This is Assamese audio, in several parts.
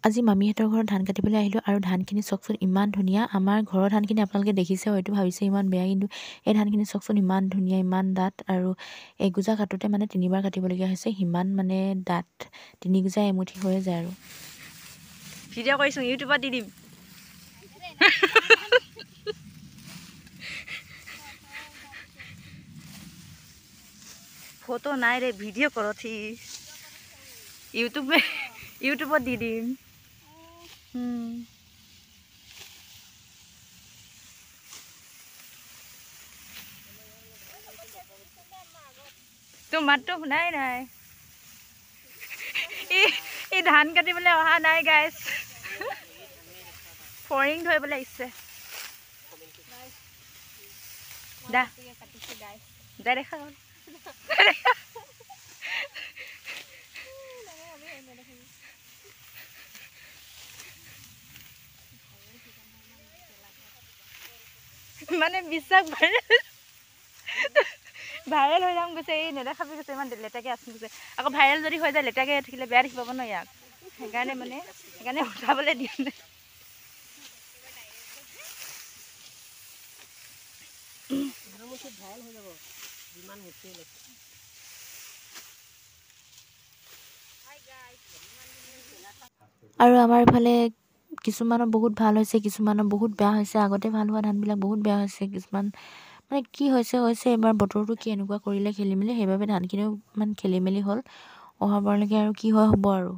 আজি মামীহঁতৰ ঘৰত ধান কাটিবলৈ আহিলোঁ আৰু ধানখিনি চাওকচোন ইমান ধুনীয়া। আমাৰ ঘৰৰ ধানখিনি আপোনালোকে দেখিছে হয়তো ভাবিছে ইমান বেয়া, কিন্তু এই ধানখিনি চাওকচোন ইমান ধুনীয়া, ইমান ডাঠ। আৰু এগোজা কাটোতে মানে 3বাৰ কাটিবলগীয়া হৈছে, সিমান মানে ডাঠ। 3 গোজা এমুঠি হৈ যায় আৰু। ভিডিঅ' কৰিছোঁ, ইউটিউবত দি দিম। ফটো নাই ৰে, ভিডিঅ' কৰথি ইউটিউবত দি দিম। তোৰ মাতটো শুনাই নাই। ই ধান কাটিবলৈ অহা নাই গাইছ, ফৰিং ধৰিবলৈ আহিছে। দেখা মানে বিশ্বাস ভাইৰেল হৈ যাম গৈছে, এই নেদেখাবি গৈছে, ইমান লেতেৰাকৈ আছোঁ গৈছে। আকৌ ভাইৰেল যদি হৈ যায়, লেতেৰাকৈ থাকিলে বেয়া দেখি পাব ন ইয়াক, সেইকাৰণে উঠাবলৈ দিয়া নাই। আৰু আমাৰ ইফালে কিছুমানৰ বহুত ভাল হৈছে, কিছুমানৰ বহুত বেয়া হৈছে। আগতে ভাল হোৱা ধানবিলাক বহুত বেয়া হৈছে। কিছুমান মানে কি হৈছে এইবাৰ বতৰটো কি এনেকুৱা কৰিলে খেলি মেলি, সেইবাবে ধানখিনিও ইমান খেলি মেলি হ'ল। অহাবাৰলৈকে আৰু কি হয় হ'ব আৰু।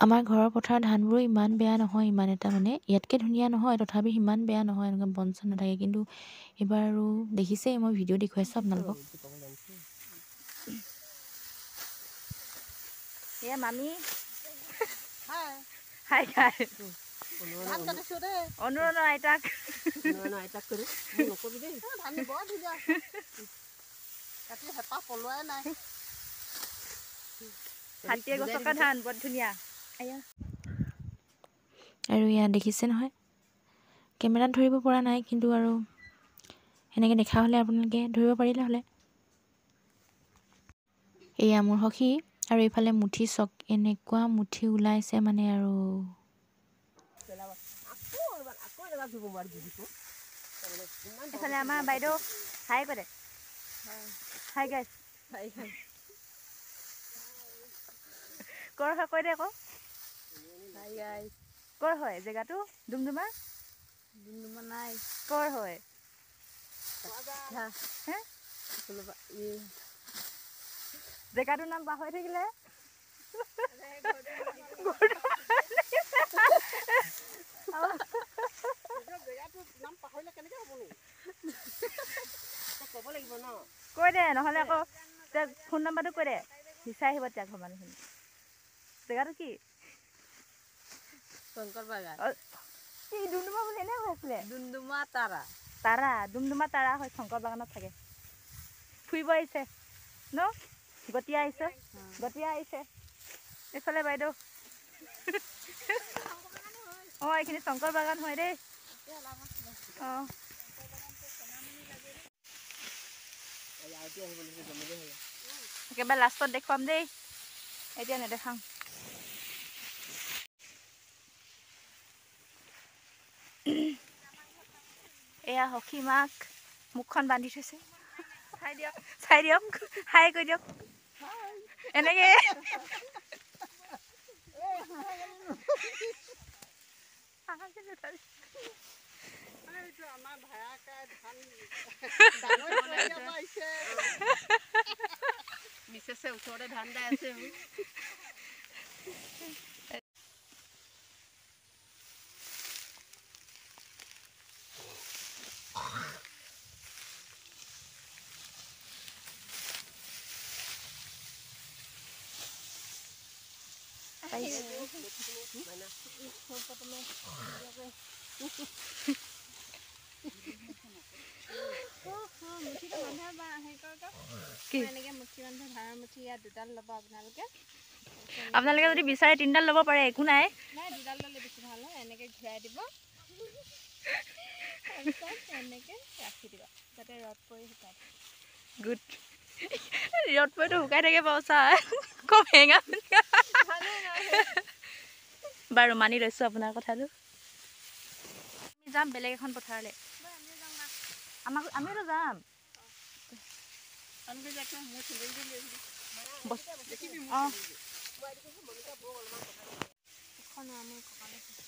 আমাৰ ঘৰৰ পথাৰৰ ধানবোৰো ইমান বেয়া নহয়, ইমান এটা মানে ইয়াতকৈ ধুনীয়া নহয়, তথাপি সিমান বেয়া নহয়, এনেকুৱা বন চন নাথাকে। কিন্তু এইবাৰ আৰু দেখিছেই, মই ভিডিঅ' দেখুৱাইছোঁ আপোনালোকক। এয়া মামী হাই হাই অনুৰণৰ আইতাক হাতীয়ে গছকা ধান বৰ ধুনীয়া। আৰু ইয়াত দেখিছে নহয়, কেমেৰাত ধৰিব পৰা নাই, কিন্তু আৰু সেনেকৈ দেখা হ'লে আপোনালোকে ধৰিব পাৰিলে হ'লে। এয়া মোৰ সখী, আৰু এইফালে মুঠি চক, এনেকুৱা মুঠি ওলাইছে মানে আৰু। এইফালে আমাৰ বাইদেউ হাই কৰে, হাই গাইছ, কৰ হয় কৈ দে আকৌ। কৰ হয় জেগাটো? ডুমডুমা নাই, কৰ হয়? জেগাটোৰ নাম পাহৰি থাকিলে। কৈ দে, নহ'লে আকৌ ফোন নাম্বাৰটো কৈ দে, বিচাৰি আহিব তেতিয়া ঘৰ মানুহখিনি। জেগাটো কি? শংকৰ বাগান। কি ডুমডুমা বুলি এনে হৈ আছিলে? ডুমডুমা তাৰা। তাৰা, ডুমডুমা তাৰা হয়, শংকৰ বাগানত থাকে। ফুৰিব আহিছে ন? গতিয়া আহিছে, গতিয়া আহিছে। এইফালে বাইদেউ। অঁ, এইখিনি শংকৰ বাগান হয় দেই। অঁ, একেবাৰে লাষ্টত দেখুৱাম দেই, এতিয়া নেদেখাম। এয়া সখী মাক মুখখন বান্ধি থৈছে। চাই দিয়ক, হাই কৈ দিয়ক এনেকে। ওচৰতে ধান দাই আছে। আপোনালোকে যদি বিচাৰে 3ডাল ল'ব পাৰে, একো নাই। 2ডাল ল'লে বেছি ভাল হয়। এনেকৈ ঘূৰাই দিব, এনেকৈ ৰাখি দিব যাতে ৰ'দ পৰি শুকাই থাকে। গুড। ৰ'দ পৰিটো শুকাই থাকে বাৰু, চা কম হেঙা বাৰু মানি লৈছোঁ আপোনাৰ কথাটো। আমি যাম বেলেগ এখন পথাৰলৈ। আমিতো যাম। অঁ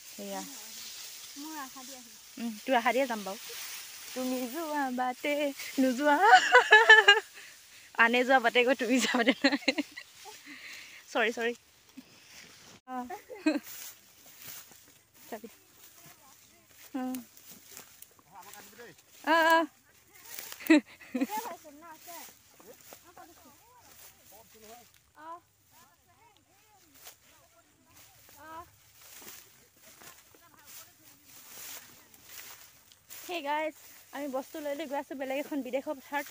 সেয়া তোৰ আশা দিয়ে যাম বাৰু। তুমি যোৱা বাটে নোযোৱা আনে যোৱা বাটে গৈ তুমি যোৱা বাটে চৰি অঁ অঁ সেই গাইজ আমি বস্তু লৈ গৈ আছোঁ বেলেগ এখন বিদেশৰ পথাৰত।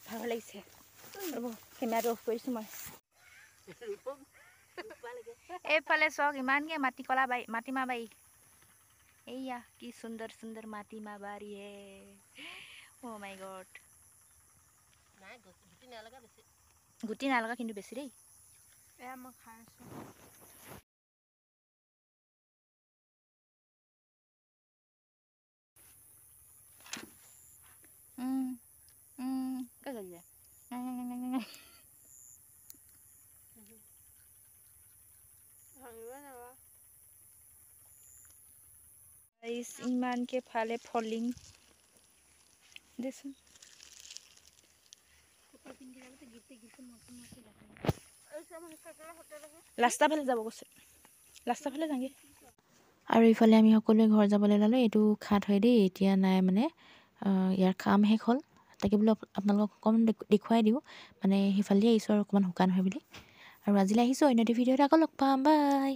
ভাগৰ লাগিছে। ৰ'ব কেমেৰাটো অফ কৰিছোঁ মই। এইফালে চাওক ইমানকৈ মাটিকলা বাৰী মাটিমাহ বাৰী। এইয়া কি সুন্দৰ সুন্দৰ মাটিমাহ বাৰী হে। অ' মাই গড। গুটি নালগা কিন্তু বেছি দেই। এয়া মই খাই আছোঁ। ইমানকে ফালে ফলিং দেচোন। ৰাস্তা ফালে যাব কৈছে। ৰাস্তা ফালে যাওঁগে। আৰু ইফালে আমি সকলোৱে ঘৰ যাবলৈ ল'লোঁ। এইটো খাত হয় দেই, এতিয়া নাই মানে ইয়াৰ কাম শেষ হ'ল। তাকে বোলো আপোনালোকক অকণমান দেখুৱাই দিওঁ, মানে সেইফালেদি আহিছোঁ আৰু অকণমান শুকান হয় বুলি। আৰু আজিলৈ আহিছোঁ, অন্য এটি ভিডিঅ'ত আকৌ লগ পাম, বাই।